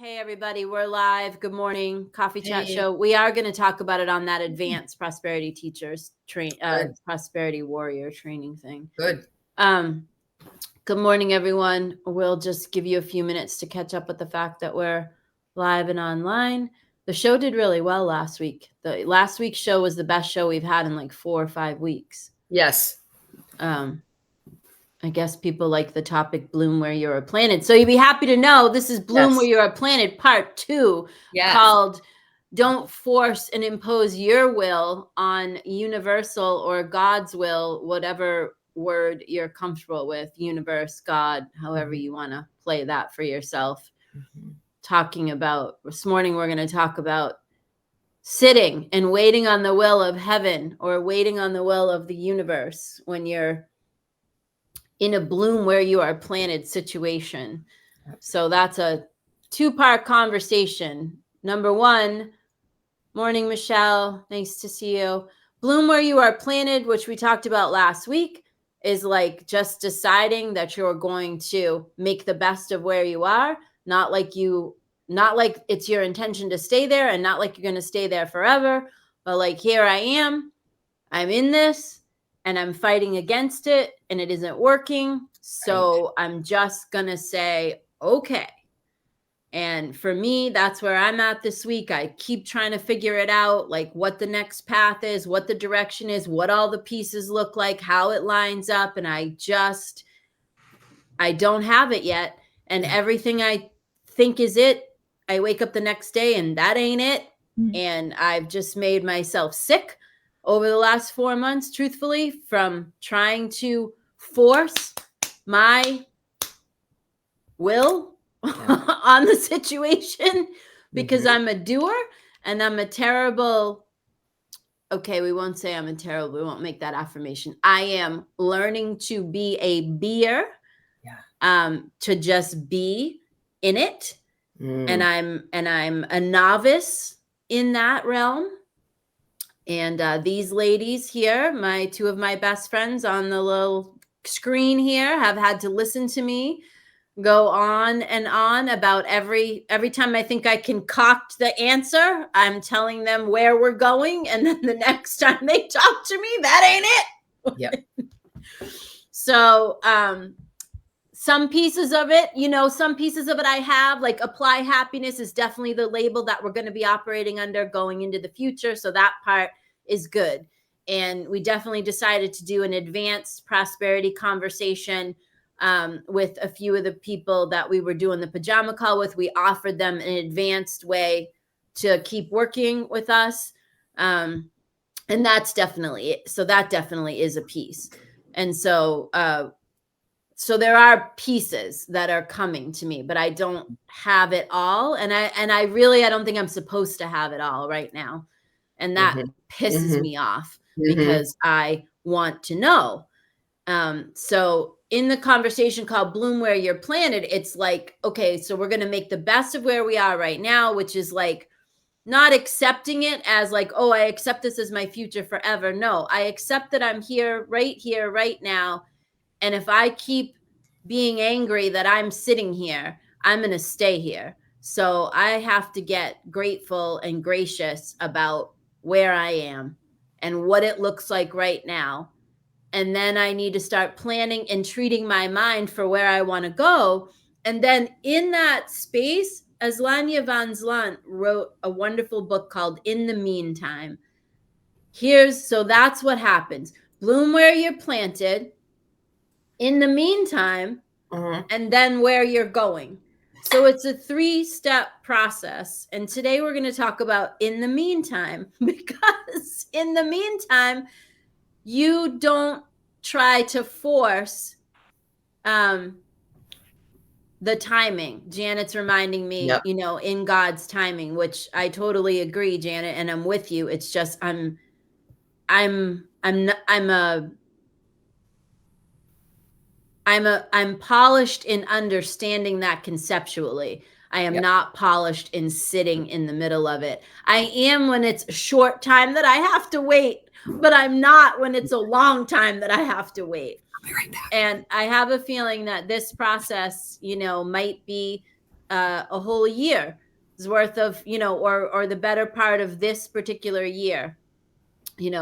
Hey everybody, we're live. Good morning, Coffee Chat Hey. Show. We are going to talk about it on that advanced prosperity teachers Good. prosperity warrior training thing. Good. Good morning, everyone. We'll just give you a few minutes to catch up with the fact that we're live and online. The show did really well last week. The last week's show was the best show we've had in like 4 or 5 weeks. Yes. I guess people like the topic Bloom Where You Are Planted. So you'd be happy to know this is Bloom Where You Are Planted Part 2, called Don't Force and Impose Your Will on Universal or God's Will, whatever word you're comfortable with, universe, God, however you want to play that for yourself. Talking about, this morning we're going to talk about sitting and waiting on the will of heaven or waiting on the will of the universe when you're in a bloom where you are planted situation. So that's a 2-part conversation. Number 1, morning, Michelle. Nice to see you. Bloom where you are planted, which we talked about last week, is like just deciding that you're going to make the best of where you are, not like it's your intention to stay there and not like you're going to stay there forever, but like, here I am, I'm in this and I'm fighting against it and it isn't working. So I'm just going to say, okay. And for me, that's where I'm at this week. I keep trying to figure it out, like what the next path is, what the direction is, what all the pieces look like, how it lines up. And I don't have it yet. And everything I think is it, I wake up the next day and that ain't it. And I've just made myself sick over the last 4 months, truthfully, from trying to force my will on the situation because I'm a doer and I'm a terrible, okay, we won't say I'm a terrible, we won't make that affirmation. I am learning to be a beer, to just be in it. And I'm a novice in that realm. And these ladies here, 2 of my best friends on the little screen here, have had to listen to me go on and on about every time I think I concoct the answer, I'm telling them where we're going. And then the next time they talk to me, that ain't it. Yeah. So, some pieces of it, I have, like apply happiness is definitely the label that we're going to be operating under going into the future. So that part is good. And we definitely decided to do an advanced prosperity conversation with a few of the people that we were doing the pajama call with. We offered them an advanced way to keep working with us. And that's definitely it. So that definitely is a piece. And so there are pieces that are coming to me, but I don't have it all. And I really don't think I'm supposed to have it all right now. And that pisses me off because I want to know. So in the conversation called Bloom Where You're Planted, it's like, okay, so we're going to make the best of where we are right now, which is like not accepting it as like, oh, I accept this as my future forever. No, I accept that I'm here right now. And if I keep being angry that I'm sitting here, I'm going to stay here. So I have to get grateful and gracious about where I am and what it looks like right now. And then I need to start planning and treating my mind for where I want to go. And then in that space, Aslanya van Zlant wrote a wonderful book called In the Meantime. So that's what happens. Bloom where you're planted, in the meantime, and then where you're going. So it's a 3-step process. And today we're going to talk about in the meantime, because in the meantime, you don't try to force the timing. Janet's reminding me, in God's timing, which I totally agree, Janet, and I'm with you. It's just I'm polished in understanding that conceptually. I am not polished in sitting in the middle of it. I am when it's a short time that I have to wait, but I'm not when it's a long time that I have to wait. I'll be right back. And I have a feeling that this process, might be a whole year's worth of, or the better part of this particular year, in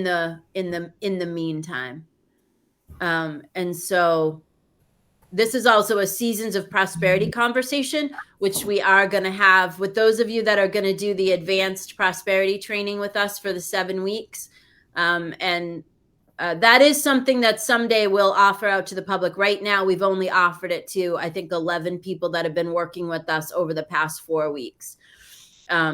the meantime. And so this is also a Seasons of Prosperity conversation, which we are going to have with those of you that are going to do the advanced prosperity training with us for the 7 weeks. And that is something that someday we'll offer out to the public. Right now, we've only offered it to, I think, 11 people that have been working with us over the past 4 weeks.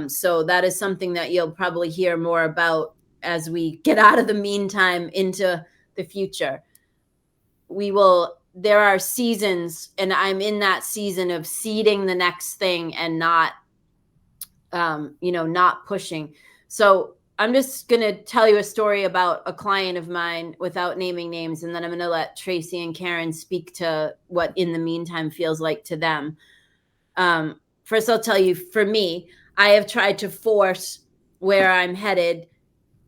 So that is something that you'll probably hear more about as we get out of the meantime into the future. There are seasons, and I'm in that season of seeding the next thing and not pushing. So I'm just going to tell you a story about a client of mine without naming names, and then I'm going to let Tracy and Karen speak to what in the meantime feels like to them. First, I'll tell you, for me, I have tried to force where I'm headed,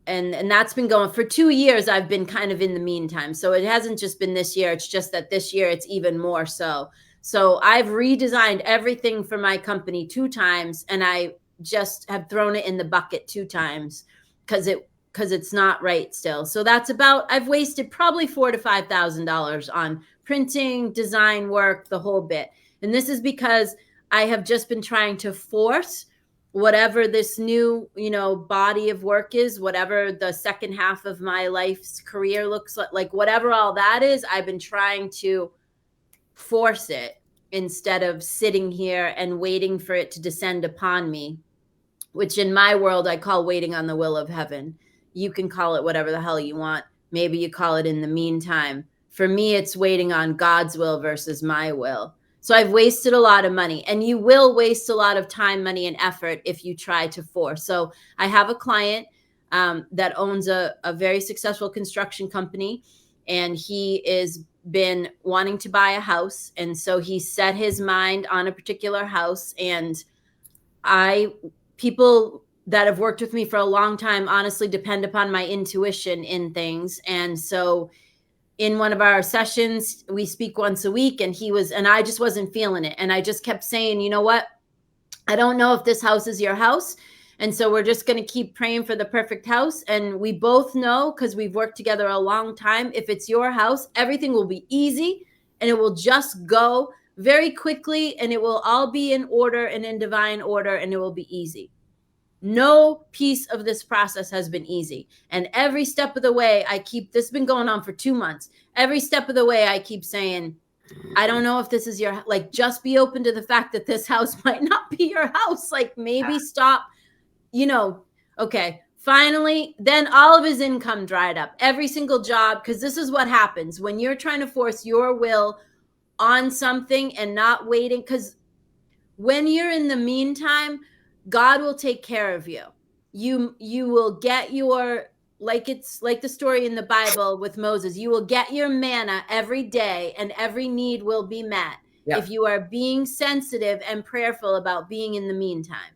and that's been going for 2 years. I've been kind of in the meantime. So it hasn't just been this year. It's just that this year it's even more so. So I've redesigned everything for my company 2 times, and I just have thrown it in the bucket 2 times because it's not right still. So I've wasted probably $4,000 to $5,000 on printing, design work, the whole bit. And this is because I have just been trying to force whatever this new, body of work is, whatever the second half of my life's career looks like whatever all that is, I've been trying to force it instead of sitting here and waiting for it to descend upon me, which in my world, I call waiting on the will of heaven. You can call it whatever the hell you want. Maybe you call it in the meantime. For me, it's waiting on God's will versus my will. So I've wasted a lot of money, and you will waste a lot of time, money, and effort if you try to force. So I have a client that owns a very successful construction company, and he is been wanting to buy a house. And so he set his mind on a particular house. And people that have worked with me for a long time honestly depend upon my intuition in things. And so in one of our sessions, we speak once a week, and I just wasn't feeling it. And I just kept saying, you know what? I don't know if this house is your house. And so we're just going to keep praying for the perfect house. And we both know, because we've worked together a long time, if it's your house, everything will be easy, and it will just go very quickly, and it will all be in order and in divine order, and it will be easy. No piece of this process has been easy. And every step of the way, this has been going on for 2 months. Every step of the way, I keep saying, I don't know if this is your, just be open to the fact that this house might not be your house. Maybe stop, okay. Finally, then all of his income dried up, every single job, because this is what happens when you're trying to force your will on something and not waiting. Because when you're in the meantime, God will take care of you. You will get it's like the story in the Bible with Moses. You will get your manna every day, and every need will be met if you are being sensitive and prayerful about being in the meantime.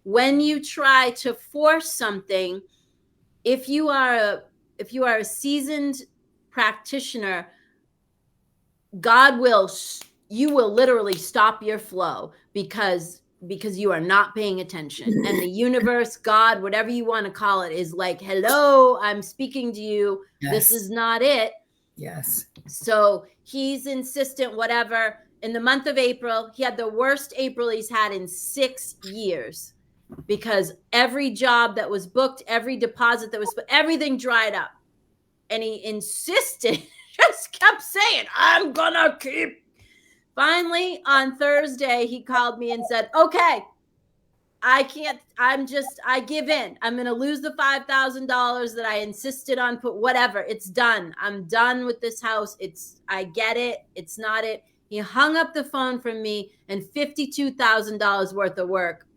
When you try to force something, if you are a seasoned practitioner, you will literally stop your flow because you are not paying attention. And the universe, God, whatever you want to call it, is like, hello, I'm speaking to you. Yes. This is not it. Yes. So he's insistent, whatever. In the month of April, he had the worst April he's had in 6 years, because every job that was booked, every deposit that was put, everything dried up. And he insisted, just kept saying, I'm gonna keep. Finally, on Thursday, he called me and said, okay, I give in. I'm going to lose the $5,000 that I insisted on, whatever. It's done. I'm done with this house. I get it. It's not it. He hung up the phone from me, and $52,000 worth of work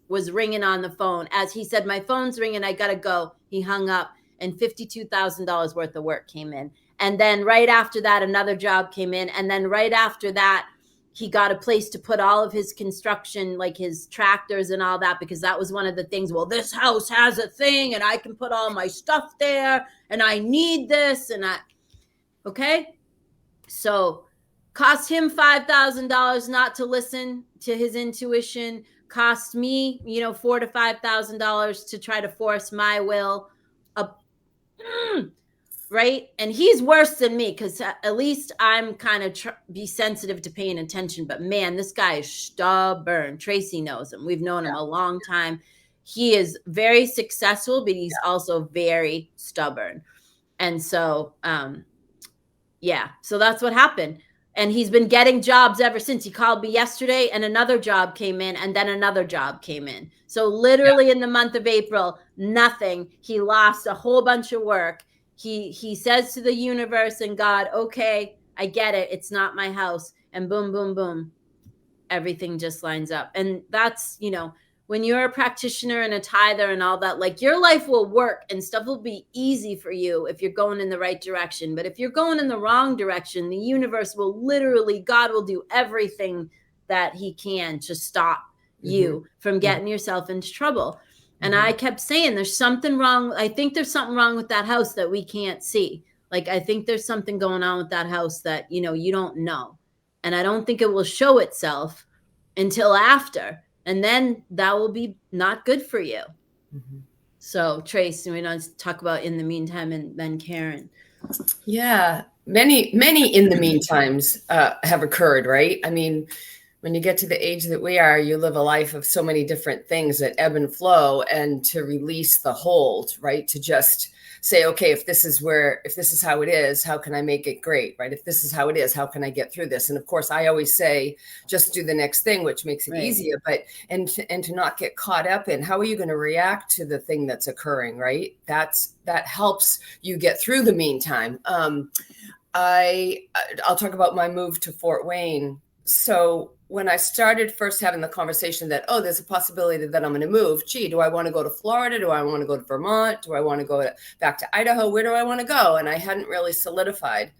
was ringing on the phone. As he said, my phone's ringing, I got to go. He hung up, and $52,000 worth of work came in. And then right after that, another job came in. And then right after that, he got a place to put all of his construction, like his tractors and all that, because that was one of the things. Well, this house has a thing, and I can put all my stuff there, and I need this. Okay. So Cost him $5,000 not to listen to his intuition. Cost me, $4,000 to $5,000 to try to force my will up. Right. And he's worse than me because at least I'm kind of be sensitive to paying attention. But man, this guy is stubborn. Tracy knows him. We've known him a long time. He is very successful, but he's also very stubborn. And so, so that's what happened. And he's been getting jobs ever since. He called me yesterday and another job came in and then another job came in. So literally in the month of April, nothing. He lost a whole bunch of work. He says to the universe and God, okay, I get it. It's not my house. And boom, boom, boom. Everything just lines up. And that's, when you're a practitioner and a tither and all that, like your life will work and stuff will be easy for you if you're going in the right direction. But if you're going in the wrong direction, the universe will literally, God will do everything that he can to stop you from getting yourself into trouble. And I kept saying, there's something wrong. I think there's something wrong with that house that we can't see. Like, I think there's something going on with that house that, you don't know. And I don't think it will show itself until after. And then that will be not good for you. So, Trace, we don't talk about in the meantime and then Karen. Yeah, many in the meantimes have occurred, right? I mean, when you get to the age that we are, you live a life of so many different things that ebb and flow, and to release the hold, right? To just say, okay, if this is how it is, how can I make it great, right? If this is how it is, how can I get through this? And of course, I always say, just do the next thing, which makes it easier. But and to not get caught up in how are you going to react to the thing that's occurring, right? That helps you get through the meantime. I'll talk about my move to Fort Wayne. So when I started first having the conversation that, there's a possibility that I'm going to move. Gee, do I want to go to Florida? Do I want to go to Vermont? Do I want to go back to Idaho? Where do I want to go? And I hadn't really solidified.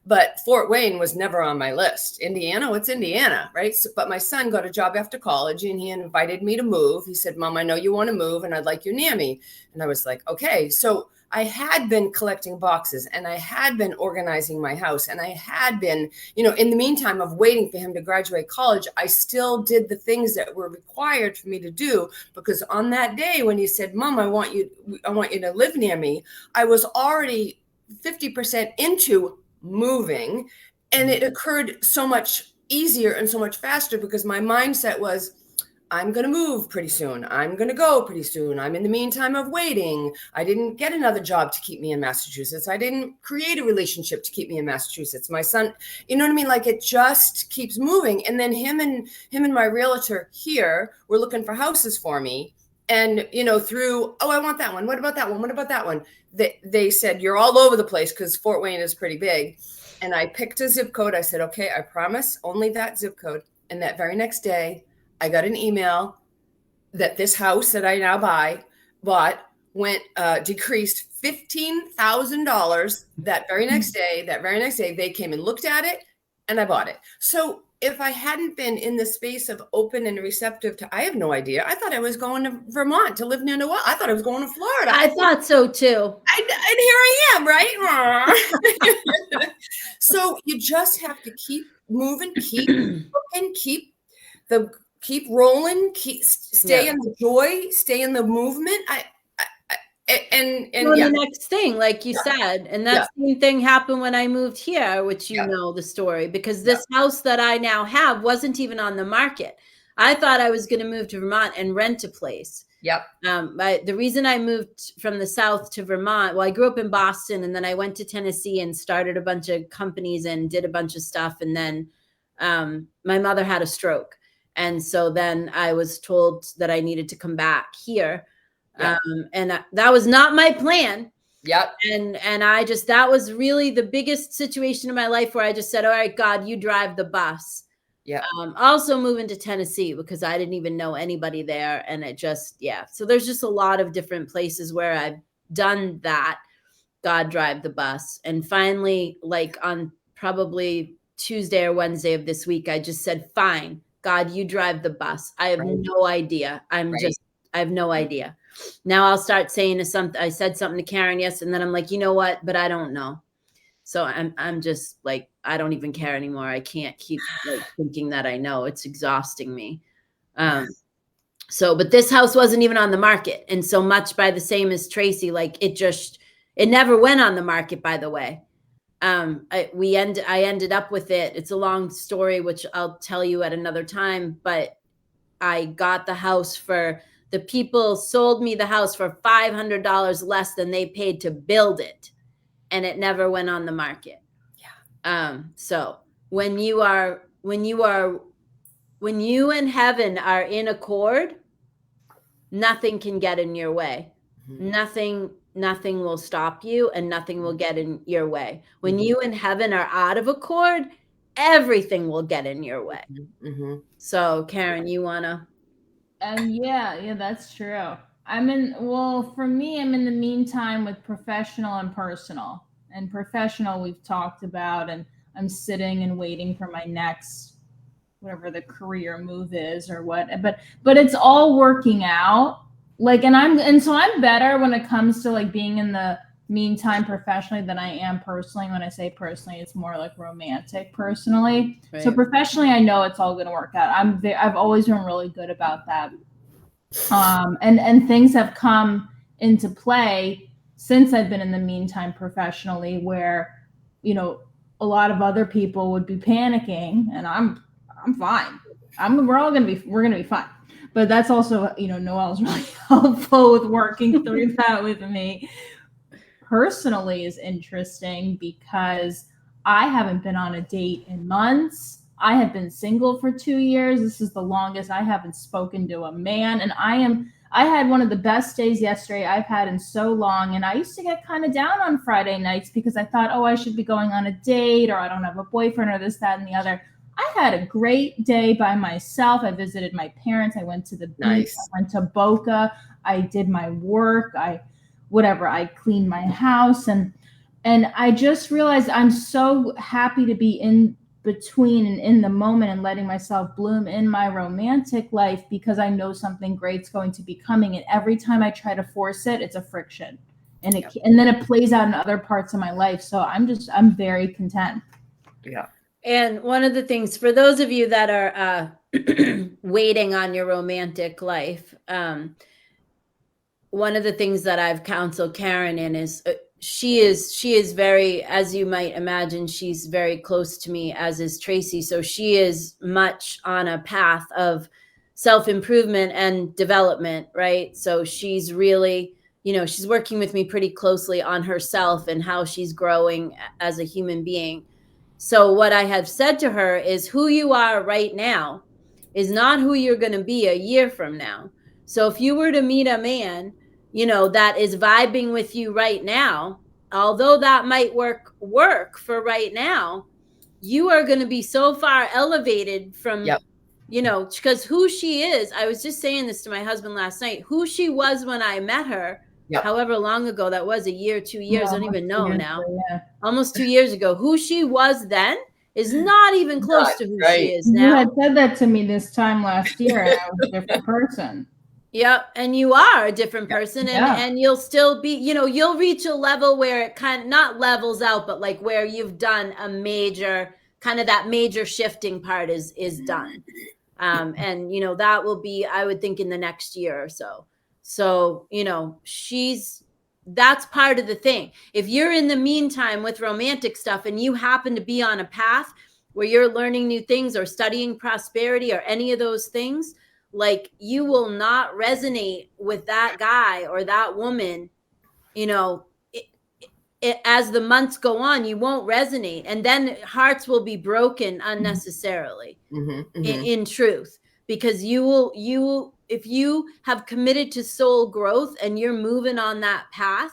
But Fort Wayne was never on my list. Indiana, what's Indiana, right? So, but my son got a job after college and he invited me to move. He said, Mom, I know you want to move and I'd like you near me. And I was like, okay. So I had been collecting boxes and I had been organizing my house and I had been, in the meantime of waiting for him to graduate college, I still did the things that were required for me to do, because on that day when he said, Mom, I want you to live near me, I was already 50% into moving, and it occurred so much easier and so much faster because my mindset was, I'm going to move pretty soon. I'm going to go pretty soon. I'm in the meantime of waiting. I didn't get another job to keep me in Massachusetts. I didn't create a relationship to keep me in Massachusetts. My son, you know what I mean? Like, it just keeps moving. And then him and my realtor here were looking for houses for me. And, through, I want that one. What about that one? What about that one? They said, you're all over the place because Fort Wayne is pretty big. And I picked a zip code. I said, okay, I promise only that zip code. And that very next day, I got an email that this house that I now bought went decreased $15,000 that very next day. They came and looked at it and I bought it. So if I hadn't been in the space of open and receptive to, I have no idea. I thought I was going to Vermont to live near Noel. I thought I was going to Florida. I thought so too. And here I am, right? So you just have to keep moving, keep looking, keep rolling, stay in the joy, stay in the movement. The next thing, like you said, and that same thing happened when I moved here, which know the story, because this house that I now have wasn't even on the market. I thought I was going to move to Vermont and rent a place. The reason I moved from the South to Vermont, well, I grew up in Boston and then I went to Tennessee and started a bunch of companies and did a bunch of stuff. And then my mother had a stroke. And so then I was told that I needed to come back here. And that was not my plan. And that was really the biggest situation in my life where I just said, all right, God, you drive the bus. Also moving to Tennessee because I didn't even know anybody there. And it just, so there's just a lot of different places where I've done that. God drive the bus. And finally, like on probably Tuesday or Wednesday of this week, I just said, fine, God, you drive the bus. I have no idea. I have no idea. Now I'll start saying I said something to Karen, yes. And then I'm like, you know what? But I don't know. So I'm just like, I don't even care anymore. I can't keep like thinking that I know. It's exhausting me. So, but this house wasn't even on the market. And so much by the same as Tracy, like it never went on the market, by the way. I ended up with it. It's a long story, which I'll tell you at another time, but I got the house the people sold me the house for $500 less than they paid to build it. And it never went on the market. Yeah. So when you and heaven are in accord, nothing can get in your way. Nothing will stop you, and nothing will get in your way. When you and heaven are out of accord, everything will get in your way. So Karen, you wanna? Yeah, that's true. For me, I'm in the meantime with professional and personal. And professional, we've talked about, and I'm sitting and waiting for my next, whatever the career move is or what. But it's all working out. Like, so I'm better when it comes to like being in the meantime professionally than I am personally. When I say personally, it's more like romantic personally. Right. So professionally, I know it's all going to work out. I've always been really good about that. And things have come into play since I've been in the meantime professionally, where, a lot of other people would be panicking, and I'm fine. We're going to be fine. But that's also, Noelle's really helpful with working through that with me. Personally is interesting because I haven't been on a date in months. I have been single for 2 years. This is the longest I haven't spoken to a man. And I had one of the best days yesterday I've had in so long. And I used to get kind of down on Friday nights because I thought, I should be going on a date, or I don't have a boyfriend, or this, that, and the other. I had a great day by myself. I visited my parents. I went to the beach. I went to Boca. I did my work. I cleaned my house. And I just realized I'm so happy to be in between and in the moment and letting myself bloom in my romantic life, because I know something great's going to be coming. And every time I try to force it, it's a friction. And then it plays out in other parts of my life. So I'm very content. Yeah. And one of the things for those of you that are waiting on your romantic life, one of the things that I've counseled Karen in is she is very, as you might imagine, she's very close to me, as is Tracy. So she is much on a path of self-improvement and development, right? So she's really, she's working with me pretty closely on herself and how she's growing as a human being. So what I have said to her is, who you are right now is not who you're going to be a year from now. So if you were to meet a man, that is vibing with you right now, although that might work for right now, you are going to be so far elevated from, because who she is, I was just saying this to my husband last night, who she was when I met her, however long ago that was, a year, 2 years, I don't even know now, almost 2 years ago, who she was then is not even close to who she is now. You had said that to me this time last year, and I was a different person. Yeah, and you are a different person, and you'll still be, you'll reach a level where it kind of not levels out, but like where you've done a major, kind of that major shifting part is done. And, that will be, I would think, in the next year or so. So, that's part of the thing. If you're in the meantime with romantic stuff and you happen to be on a path where you're learning new things or studying prosperity or any of those things, like, you will not resonate with that guy or that woman, as the months go on, you won't resonate. And then hearts will be broken unnecessarily, in truth, because you will, if you have committed to soul growth and you're moving on that path,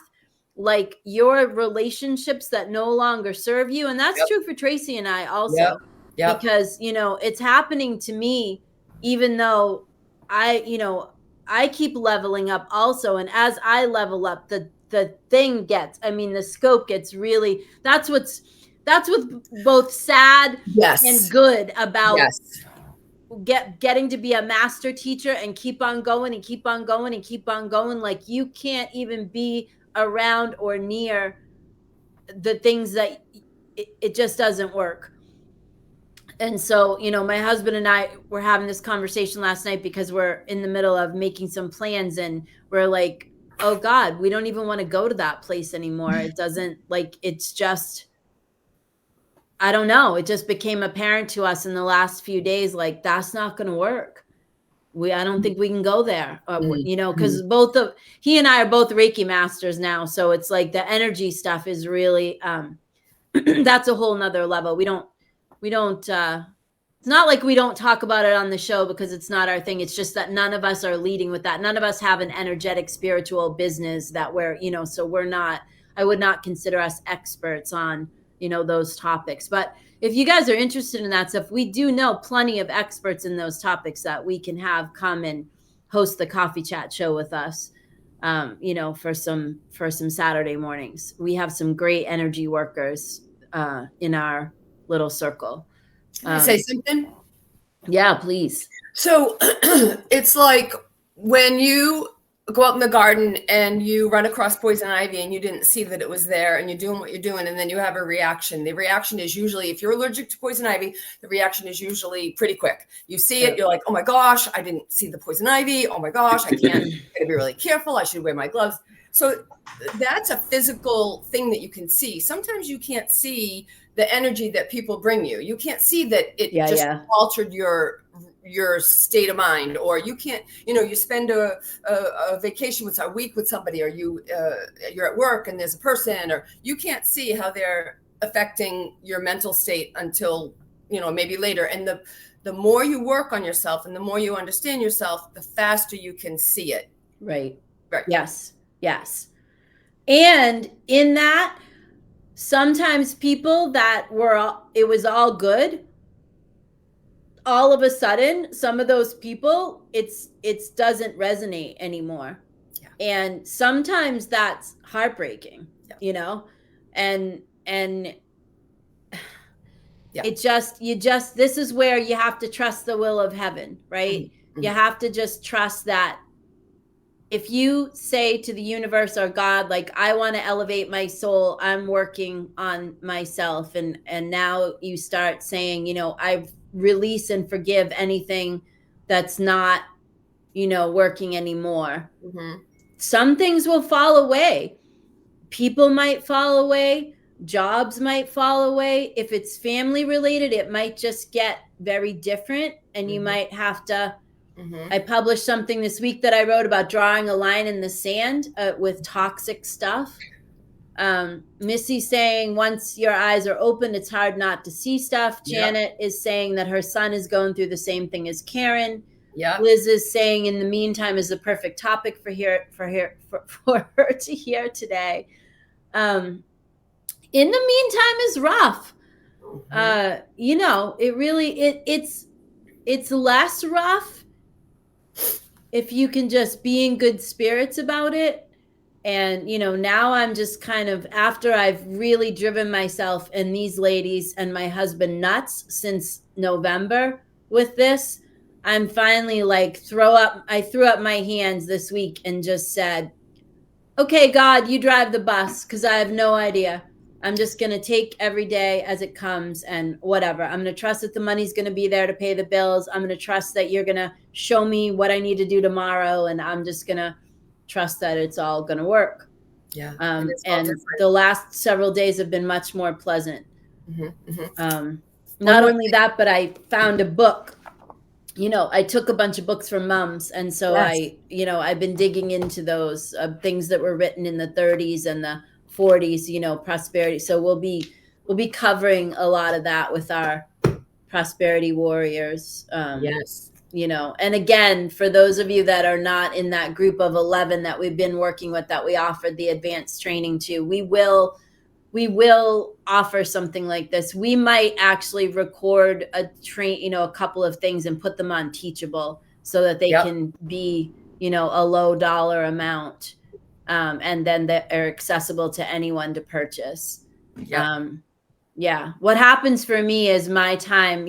like, your relationships that no longer serve you. And that's true for Tracy and I also, because, it's happening to me, even though I keep leveling up also. And as I level up, the thing gets, the scope gets really, that's what's both sad and good about getting to be a master teacher and keep on going and keep on going and keep on going. Like, you can't even be around or near the things that it just doesn't work. And so, you know, my husband and I were having this conversation last night because we're in the middle of making some plans, and we're like, oh God, we don't even want to go to that place anymore. It doesn't, like, it's just, I don't know. It just became apparent to us in the last few days, like, that's not going to work. I don't think we can go there, you know, because he and I are both Reiki masters now. So it's like the energy stuff is really, that's a whole nother level. We don't, it's not like we don't talk about it on the show because it's not our thing. It's just that none of us are leading with that. None of us have an energetic spiritual business that we're, you know, so we're not, I would not consider us experts on, you know, those topics. But if you guys are interested in that stuff, we do know plenty of experts in those topics that we can have come and host the coffee chat show with us, you know, for some Saturday mornings. We have some great energy workers in our little circle. Can I say something? Yeah, please. So it's like when you go out in the garden and you run across poison ivy and you didn't see that it was there, and you're doing what you're doing, and then you have a reaction. The reaction is usually, if you're allergic to poison ivy, the reaction is usually pretty quick. You see it, you're like, oh my gosh, I didn't see the poison ivy. Oh my gosh, I can't, I gotta be really careful. I should wear my gloves. So that's a physical thing that you can see. Sometimes you can't see the energy that people bring you. You can't see that it altered your state of mind, or you can't, you know, you spend a vacation with a week with somebody, or you're at work and there's a person, or you can't see how they're affecting your mental state until, you know, maybe later. And the more you work on yourself and the more you understand yourself, the faster you can see it. Right. Yes. And in that, sometimes people that it was all good, all of a sudden, some of those people, it doesn't resonate anymore. Yeah. And sometimes that's heartbreaking, you know, and this is where you have to trust the will of heaven, right? Mm-hmm. You have to just trust that if you say to the universe or God, like, I want to elevate my soul, I'm working on myself. And now you start saying, you know, I release and forgive anything that's not, you know, working anymore. Mm-hmm. Some things will fall away. People might fall away. Jobs might fall away. If it's family related, it might just get very different, and you might have to. Mm-hmm. I published something this week that I wrote about drawing a line in the sand with toxic stuff. Missy saying, once your eyes are open, it's hard not to see stuff. Janet is saying that her son is going through the same thing as Karen. Yeah. Liz is saying, in the meantime, is the perfect topic for her to hear today. In the meantime is rough. Mm-hmm. You know, it really, it's less rough if you can just be in good spirits about it. And, you know, now I'm just kind of, after I've really driven myself and these ladies and my husband nuts since November with this, I'm finally like, I threw up my hands this week and just said, okay, God, you drive the bus, because I have no idea. I'm just going to take every day as it comes and whatever. I'm going to trust that the money's going to be there to pay the bills. I'm going to trust that you're going to show me what I need to do tomorrow. And I'm just going to trust that it's all going to work. Yeah. And the last several days have been much more pleasant. Mm-hmm, mm-hmm. Not only that, but I found a book. You know, I took a bunch of books from mums. And so I've been digging into those things that were written in the 30s and the 40s, you know, prosperity. So we'll be covering a lot of that with our prosperity warriors. Yes. You know, and again, for those of you that are not in that group of 11 that we've been working with, that we offered the advanced training to, we will offer something like this. We might actually record a couple of things and put them on Teachable so that they can be, you know, a low dollar amount. And then they're accessible to anyone to purchase. Yeah. What happens for me is my time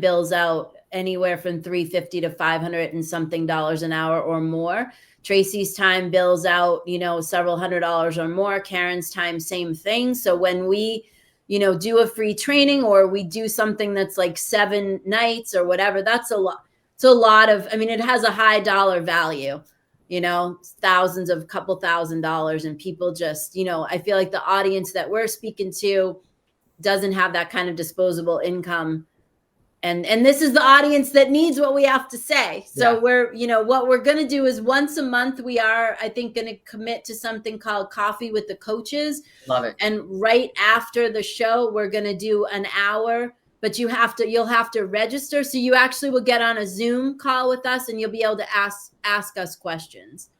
bills out anywhere from $350 to $500 and something an hour or more. Tracy's time bills out, you know, several $100s or more. Karen's time, same thing. So when we do a free training, or we do something that's like 7 nights or whatever, that's a lot. It's a lot of, I mean, it has a high dollar value, thousands of couple $1,000s, and people just, I feel like the audience that we're speaking to doesn't have that kind of disposable income. And this is the audience that needs what we have to say. So we're, what we're going to do is once a month, we are, I think, going to commit to something called Coffee with the Coaches. Love it. And right after the show, we're going to do an hour, but you'll have to register. So you actually will get on a Zoom call with us, and you'll be able to ask us questions,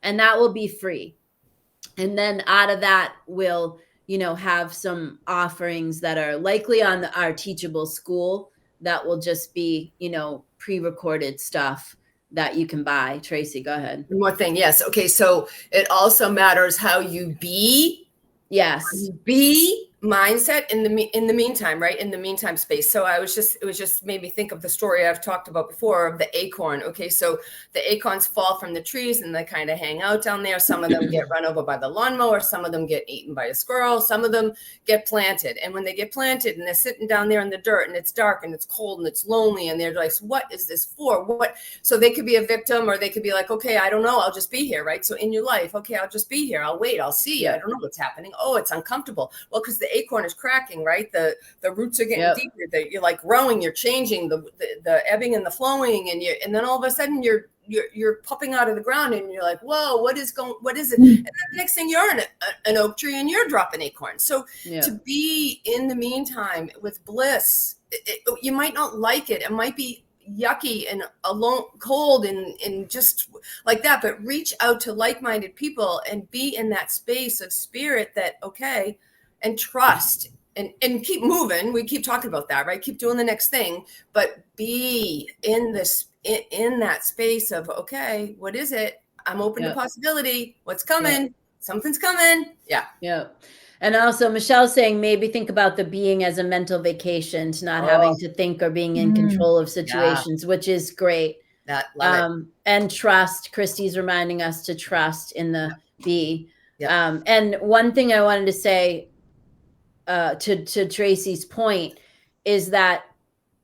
and that will be free. And then out of that, we'll, have some offerings that are likely on our Teachable School. That will just be, pre-recorded stuff that you can buy. Tracy, go ahead. One more thing. Yes. Okay. So it also matters how you be. Yes. Be mindset in the meantime, right? In the meantime space. So it was just made me think of the story I've talked about before of the acorn. Okay. So the acorns fall from the trees and they kind of hang out down there. Some of them get run over by the lawnmower. Some of them get eaten by a squirrel. Some of them get planted. And when they get planted and they're sitting down there in the dirt and it's dark and it's cold and it's lonely and they're like, what is this for? What? So they could be a victim, or they could be like, okay, I don't know. I'll just be here. Right. So in your life, okay, I'll just be here. I'll wait. I'll see. I don't know what's happening. Oh, it's uncomfortable. Well, because the acorn is cracking, right? The roots are getting deeper. You're like growing, you're changing the ebbing and the flowing, and then all of a sudden you're popping out of the ground, and you're like, whoa, what is it? And then the next thing you're in an oak tree and you're dropping acorns. So to be in the meantime with bliss, you might not like it. It might be yucky and alone, cold and just like that, but reach out to like-minded people and be in that space of spirit that, okay, and trust and keep moving. We keep talking about that, right? Keep doing the next thing, but be in that space of, okay, what is it? I'm open to possibility. What's coming? Something's coming. Yeah. And also Michelle's saying, maybe think about the being as a mental vacation, to not having to think or being in control of situations, which is great. Love it. And trust. Christy's reminding us to trust in the be. And one thing I wanted to say, to Tracy's point, is that,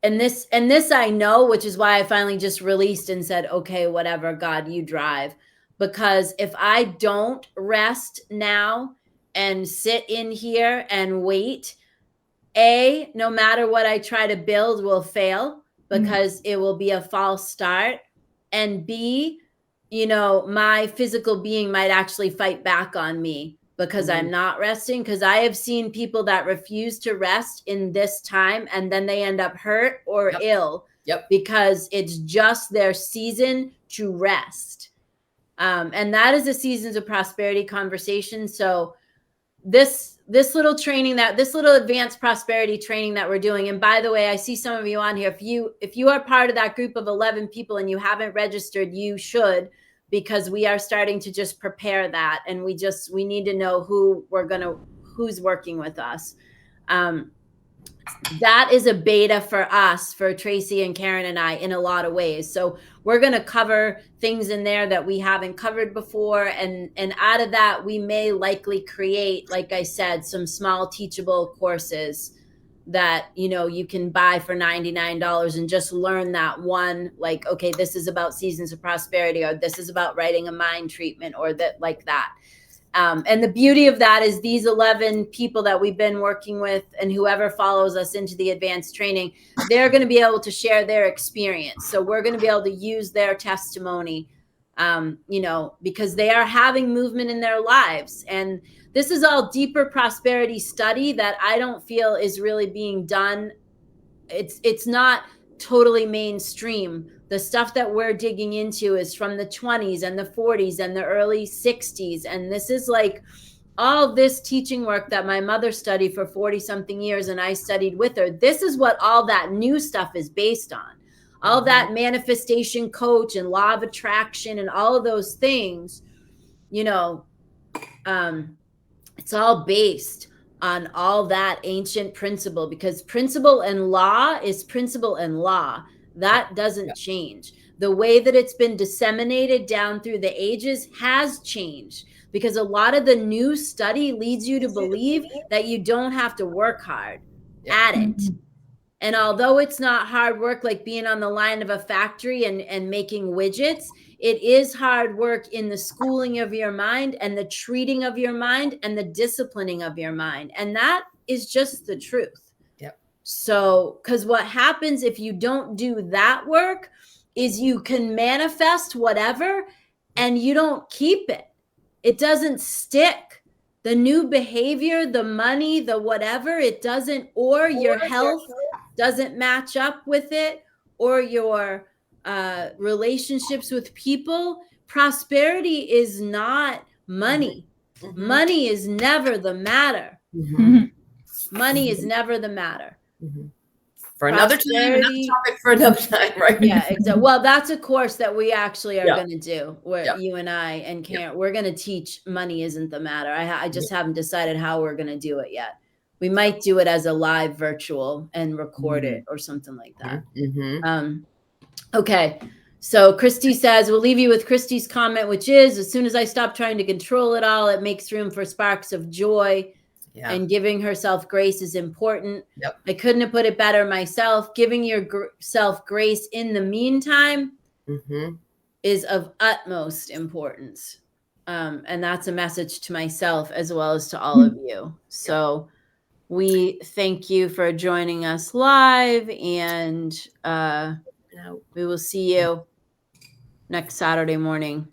and this I know, which is why I finally just released and said, okay, whatever, God, you drive. Because if I don't rest now and sit in here and wait, no matter what I try to build will fail, because it will be a false start. And B, my physical being might actually fight back on me because I'm not resting. Because I have seen people that refuse to rest in this time, and then they end up hurt or ill because it's just their season to rest. And that is a Seasons of Prosperity conversation. So this little training, this little advanced prosperity training that we're doing. And by the way, I see some of you on here. If you are part of that group of 11 people and you haven't registered, you should, because we are starting to just prepare that. And we need to know who's working with us. That is a beta for us, for Tracy and Karen and I, in a lot of ways. So we're going to cover things in there that we haven't covered before. And out of that, we may likely create, like I said, some small teachable courses that, you can buy for $99 and just learn that one, like, okay, this is about Seasons of Prosperity, or this is about writing a mind treatment, or that, like that. And the beauty of that is these 11 people that we've been working with, and whoever follows us into the advanced training, they're going to be able to share their experience. So we're going to be able to use their testimony, because they are having movement in their lives. And this is all deeper prosperity study that I don't feel is really being done. It's not totally mainstream. The stuff that we're digging into is from the 20s and the 40s and the early 60s. And this is like all this teaching work that my mother studied for 40 something years, and I studied with her. This is what all that new stuff is based on. All that manifestation coach and law of attraction and all of those things, it's all based on all that ancient principle, because principle and law is principle and law. That doesn't change. The way that it's been disseminated down through the ages has changed. because a lot of the new study leads you to believe that you don't have to work hard at it. And although it's not hard work like being on the line of a factory and making widgets, it is hard work in the schooling of your mind and the treating of your mind and the disciplining of your mind. And that is just the truth. Yep. So, because what happens if you don't do that work is you can manifest whatever and you don't keep it. It doesn't stick. The new behavior, the money, the whatever, it doesn't, or your health doesn't match up with it, or your relationships with people. Prosperity is not money. Mm-hmm. Money is never the matter. Mm-hmm. Money is never the matter. Mm-hmm. For another time, another topic for another time, right? Yeah, exactly. Well, that's a course that we actually are Yeah. going to do, where Yeah. you and I and Karen, we're going to teach money isn't the matter. I just haven't decided how we're going to do it yet. We might do it as a live virtual and record it or something like that. Mm-hmm. Okay. So Christy says, we'll leave you with Christy's comment, which is, as soon as I stop trying to control it all, it makes room for sparks of joy. Yeah. And giving herself grace is important. Yep. I couldn't have put it better myself. Giving yourself grace in the meantime Mm-hmm. is of utmost importance. And that's a message to myself as well as to all of you. So we thank you for joining us live, and we will see you next Saturday morning,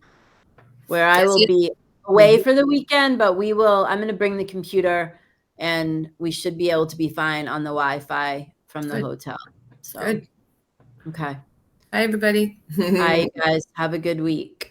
where I will be away for the weekend, but I'm going to bring the computer and we should be able to be fine on the Wi-Fi from the hotel. So, Good. Okay. Hi, everybody. Bye, guys. Have a good week.